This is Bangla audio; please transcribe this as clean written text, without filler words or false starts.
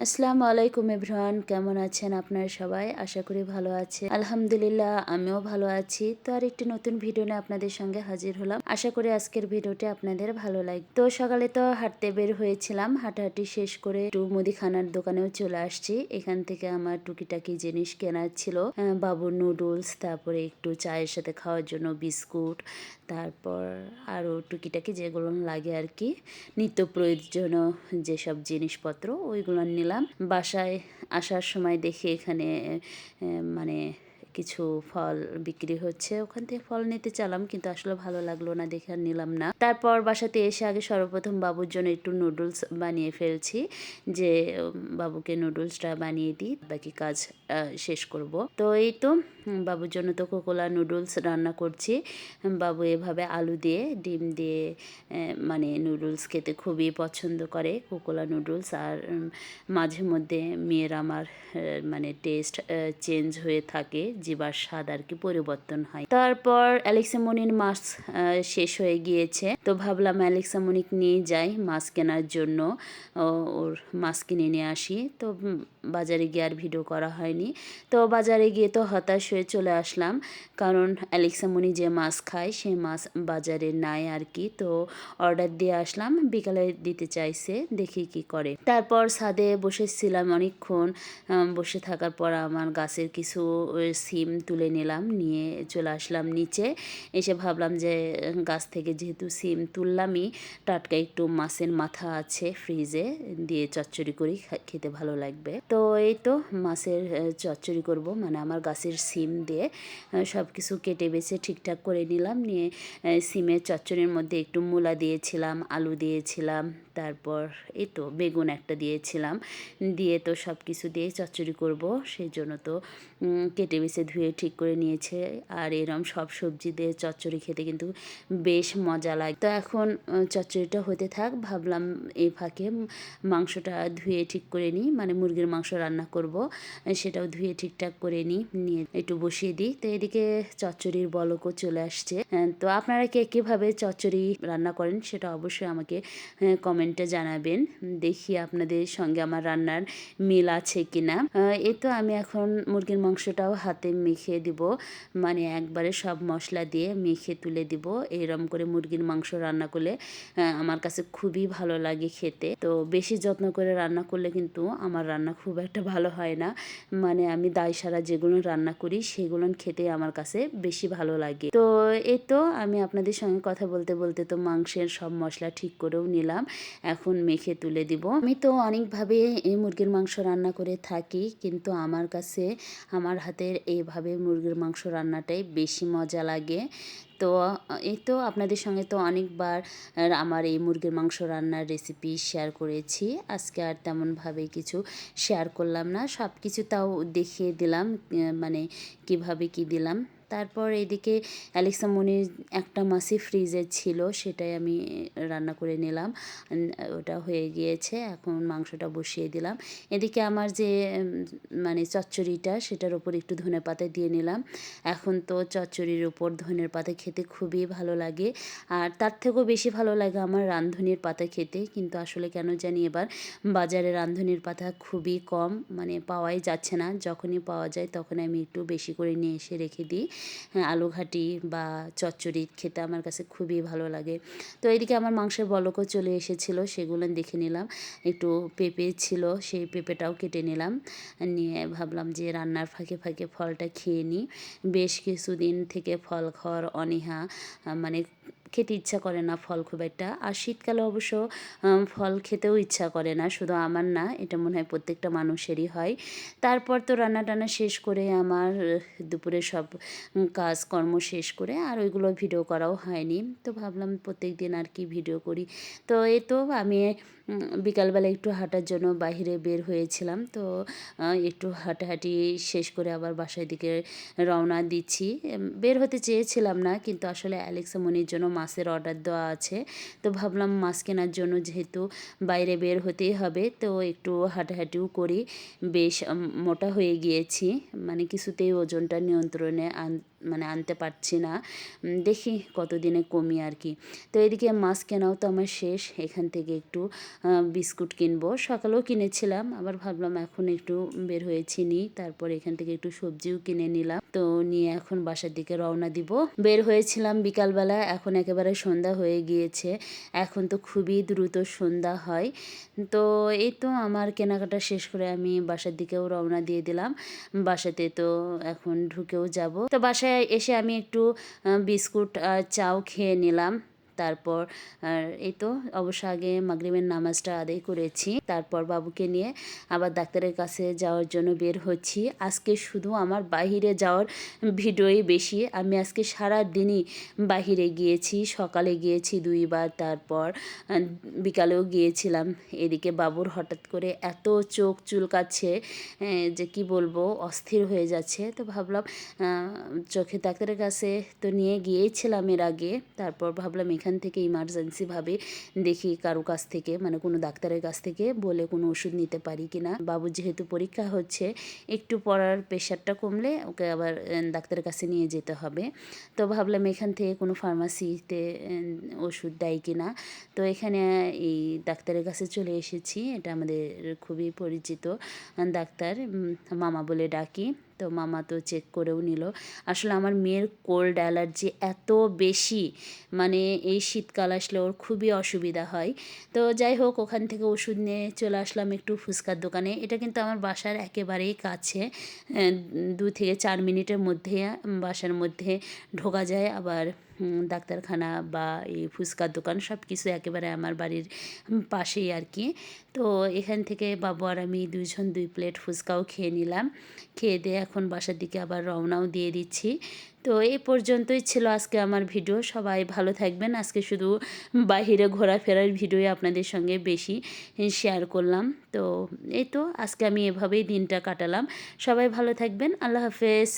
আসসালামু আলাইকুম এভরিওয়ান, কেমন আছেন আপনারা সবাই? আশা করি ভালো আছেন। আলহামদুলিল্লাহ, আমিও ভালো আছি। তো আর একটি নতুন ভিডিও নিয়ে আপনাদের সঙ্গে হাজির হলাম। আশা করি আজকের ভিডিওটি আপনাদের ভালো লাগবে। তো সকালে তো হাঁটতে বের হয়েছিলাম, হাঁটাহাঁটি শেষ করে একটু মুদিখানার দোকানেও চলে আসছি। এখান থেকে আমার টুকিটাকি জিনিস কেনার ছিল, বাবুর নুডলস, তারপরে একটু চায়ের সাথে খাওয়ার জন্য বিস্কুট, তারপর আরও টুকিটাকি যেগুলো লাগে আর কি, নিত্য প্রয়োজনীয় যেসব জিনিসপত্র ওইগুলো নিলাম। বাসায় আসার সময় দেখি এখানে মানে কিছু ফল বিক্রি হচ্ছে, ওখান থেকে ফল নিতে চালাম, কিন্তু আসলে ভালো লাগলো না দেখে আর নিলাম না। তারপর বাসাতে এসে আগে সর্বপ্রথম বাবুর জন্য একটু নুডলস বানিয়ে ফেলছি, যে বাবুকে নুডলসটা বানিয়ে দিই, বাকি কাজ শেষ করব। তো এই তো বাবুর জন্য তো কোকোলা নুডলস রান্না করছি। বাবু এভাবে আলু দিয়ে ডিম দিয়ে মানে নুডলস খেতে খুবই পছন্দ করে, কোকোলা নুডলস। আর মাঝে মধ্যে মেয়ের আমার মানে টেস্ট চেঞ্জ হয়ে থাকে, জিবার স্বাদ আর কি পরিবর্তন হয়। তারপর অ্যালেক্সামনির মাছ শেষ হয়ে গিয়েছে, তো ভাবলাম অ্যালেক্সামনিক নিয়ে যাই মাছ কেনার জন্য, ওর মাছ কিনে নিয়ে আসি। তো বাজারে গিয়ে আর ভিডিও করা হয়নি। তো বাজারে গিয়ে তো হতাশ হয়ে চলে আসলাম, কারণ অ্যালেক্সামনি যে মাছ খায় সে মাছ বাজারে নাই আর কি। তো অর্ডার দিয়ে আসলাম, বিকালে দিতে চাইছে, দেখি কি করে। তারপর ছাদে বসেছিলাম অনেকক্ষণ, বসে থাকার পর আমার গাছের কিছু সিম তুলে নিলাম, নিয়ে চলে আসলাম নিচে। এসে ভাবলাম যে গাছ থেকে যেহেতু সিম তুললামই, টাটকা একটু মাছের মাথা আছে ফ্রিজে, দিয়ে চচ্চড়ি করি, খেতে ভালো লাগবে। তো এই তো মাছের চচ্চড়ি করব, মানে আমার গাছের সিম দিয়ে সব কিছু কেটে বেছে ঠিকঠাক করে নিলাম। নিয়ে সিমের চচ্চড়ির মধ্যে একটু মূলা দিয়েছিলাম, আলু দিয়েছিলাম, তারপর এই তো বেগুন একটা দিয়েছিলাম, দিয়ে তো সব কিছু দিয়ে চচ্চড়ি করব। সেই জন্য তো কেটে বেছে ধুয়ে ঠিক করে নিয়েছে। আর এরম সব সবজি দিয়ে চচ্চড়ি খেতে কিন্তু বেশ মজা লাগে। তো এখন চচ্চড়িটা হতে থাক, ভাবলাম এই ফাঁকে মাংসটা ধুয়ে ঠিক করে নিই, মানে মুরগির মাংস রান্না করব, সেটাও ধুয়ে ঠিকঠাক করে নিয়ে একটু বসিয়ে দিই। তো এদিকে চচ্চড়ির বলকও চলে আসছে। তো আপনারা কে কীভাবে চচ্চড়ি রান্না করেন সেটা অবশ্যই আমাকে কমেন্টে জানাবেন, দেখি আপনাদের সঙ্গে আমার রান্নার মিল আছে কিনা। এই তো আমি এখন মুরগির মাংসটাও হাতে মেখে দিব, মানে একবারে সব মশলা দিয়ে মেখে তুলে দিব। এরম করে মুরগির মাংস রান্না করলে আমার কাছে খুবই ভালো লাগে খেতে। তো বেশি যত্ন করে রান্না করলে কিন্তু আমার রান্না খুব একটা ভালো হয় না, মানে আমি দায় সারা যেগুলো রান্না করি সেগুলো খেতে আমার কাছে বেশি ভালো লাগে। তো এই তো আমি আপনাদের সঙ্গে কথা বলতে বলতে তো মাংসের সব মশলা ঠিক করেও নিলাম, এখন মেখে তুলে দিব। আমি তো অনেকভাবে এই মুরগির মাংস রান্না করে থাকি, কিন্তু আমার কাছে আমার হাতের এইভাবে মুরগির মাংস রান্নাটাই বেশি মজা লাগে। তো এই তো আপনাদের সঙ্গে তো অনেকবার আমার এই মুরগির মাংস রান্নার রেসিপি শেয়ার করেছি, আজকে আর তেমনভাবে কিছু শেয়ার করলাম না, সব কিছু তাও দেখিয়ে দিলাম, মানে কিভাবে কি দিলাম। তারপর এদিকে অ্যালেক্সামনির একটা মাছই ফ্রিজে ছিল, সেটাই আমি রান্না করে নিলাম, ওটা হয়ে গিয়েছে। এখন মাংসটা বসিয়ে দিলাম। এদিকে আমার যে মানে চচ্চড়িটা, সেটার ওপর একটু ধনেপাতা দিয়ে নিলাম। এখন তো চচ্চড়ির ওপর ধনের পাতা খেতে খুবই ভালো লাগে, আর তার থেকেও বেশি ভালো লাগে আমার রাঁধুনির পাতা খেতে, কিন্তু আসলে কেন জানি এবার বাজারে রাঁধুনির পাতা খুবই কম, মানে পাওয়াই যাচ্ছে না। যখনই পাওয়া যায় তখন আমি একটু বেশি করে নিয়ে এসে রেখে দিই। আলু ঘাটি বা চচ্চড়ি খেতে আমার কাছে খুবই ভালো লাগে। তো এদিকে আমার মাংসের বলকও চলে এসেছিলো, সেগুলো দেখে নিলাম। একটু পেঁপে ছিল, সেই পেঁপেটাও কেটে নিলাম, নিয়ে ভাবলাম যে রান্নার ফাঁকে ফাঁকে ফলটা খেয়ে নিই। বেশ কিছুদিন থেকে ফল খাওয়ার অনীহা, মানে খেতে ইচ্ছা করে না ফল খুব একটা। আর শীতকালে অবশ্য ফল খেতেও ইচ্ছা করে না, শুধু আমার না, এটা মনে হয় প্রত্যেকটা মানুষেরই হয়। তারপর তো রান্না টান্না শেষ করে আমার দুপুরে সব কাজকর্ম শেষ করে আর ওইগুলো ভিডিও করাও হয়নি। তো ভাবলাম প্রত্যেক দিন আর কি ভিডিও করি। তো এই তো আমি বিকালবেলা একটু হাঁটার জন্য বাহিরে বের হয়েছিলাম। তো একটু হাঁটাহাঁটি শেষ করে আবার বাসার দিকে রওনা দিচ্ছি। বের হতে চেয়েছিলাম না, কিন্তু আসলে অ্যালেক্সামনির জন্য মাছের অর্ডার দেওয়া আছে। তো ভাবলাম মাছ কেনার জন্য যেহেতু বাইরে বের হতেই হবে, তো একটু হাঁটাহাঁটিও করি। বেশ মোটা হয়ে গিয়েছি, মানে কিছুতেই ওজনটা নিয়ন্ত্রণে মানে আনতে পারছি না। দেখি কতদিনে কমি আর কি। তো এদিকে মাছ কেনাও তো আমার শেষ। এখান থেকে একটু বিস্কুট কিনবো। সকালেও কিনেছিলাম, আবার ভাবলাম এখন একটু বের হয়েছি নিই। তারপর এখান থেকে একটু সবজিও কিনে নিলাম। তো নিয়ে এখন বাসার দিকে রওনা দিব। বের হয়েছিলাম বিকালবেলা, এখন একেবারে সন্ধ্যা হয়ে গিয়েছে। এখন তো খুবই দ্রুত সন্ধ্যা হয়। তো এই তো আমার কেনাকাটা শেষ করে আমি বাসার দিকেও রওনা দিয়ে দিলাম। বাসাতে তো এখন ঢুকেও যাব। তো বাসায় এসে আমি একটু বিস্কুট আর চাও খেয়ে নিলাম। তারপর এই তো অবশ্য আগে মাগরিবের নামাজটা আদায় করেছি। তারপর বাবুকে নিয়ে আবার ডাক্তারের কাছে যাওয়ার জন্য বের হচ্ছি। আজকে শুধু আমার বাহিরে যাওয়ার ভিডিওই বেশি। আমি আজকে সারা দিনই বাহিরে গিয়েছি। সকালে গিয়েছি 2 বার, তারপর বিকালেও গিয়েছিলাম। এদিকে বাবুর হঠাৎ করে এত চোখ চুলকাচ্ছে যে কি বলবো, অস্থির হয়ে যাচ্ছে। তো ভাবলাম চোখের ডাক্তারের কাছে তো নিয়ে গিয়েছিলাম এর আগে। তারপর ভাবলাম এখান থেকে ইমার্জেন্সিভাবে দেখি কারো কাছ থেকে, মানে কোনো ডাক্তারের কাছ থেকে বলে কোনো ওষুধ নিতে পারি কি না। বাবুর যেহেতু পরীক্ষা হচ্ছে, একটু পড়ার প্রেশারটা কমলে ওকে আবার ডাক্তারের কাছে নিয়ে যেতে হবে। তো ভাবলাম এখান থেকে কোনো ফার্মাসিতে ওষুধ দেয় কি না। তো এখানে এই ডাক্তারের কাছে চলে এসেছি। এটা আমাদের খুবই পরিচিত ডাক্তার, মামা বলে ডাকি। তো মামা তো চেক করেও নিল। আসলে আমার মেয়ের কোল্ড অ্যালার্জি এত বেশি, মানে এই শীতকাল আসলে ওর খুবই অসুবিধা হয়। তো যাই হোক, ওখান থেকে ওষুধ নিয়ে চলে আসলাম একটু ফুচকার দোকানে। এটা কিন্তু আমার বাসার একেবারেই কাছে, 2 থেকে 4 মিনিটের মধ্যে বাসার মধ্যে ঢোকা যায়। আবার ডাক্তারখানা বা এই ফুচকার দোকান সব কিছু একেবারে আমার বাড়ির পাশেই আর কি। তো এখান থেকে বাবু আর আমি 2 জন 2 প্লেট ফুচকাও খেয়ে নিলাম। খেয়ে দিয়ে এখন বাসার দিকে আবার রওনাও দিয়ে দিচ্ছি। তো এই পর্যন্তই ছিল আজকে আমার ভিডিও। সবাই ভালো থাকবেন। আজকে শুধু বাহিরে ঘোরাফেরার ভিডিওই আপনাদের সঙ্গে বেশি শেয়ার করলাম। তো এই তো আজকে আমি এভাবেই দিনটা কাটালাম। সবাই ভালো থাকবেন। আল্লাহ হাফেজ।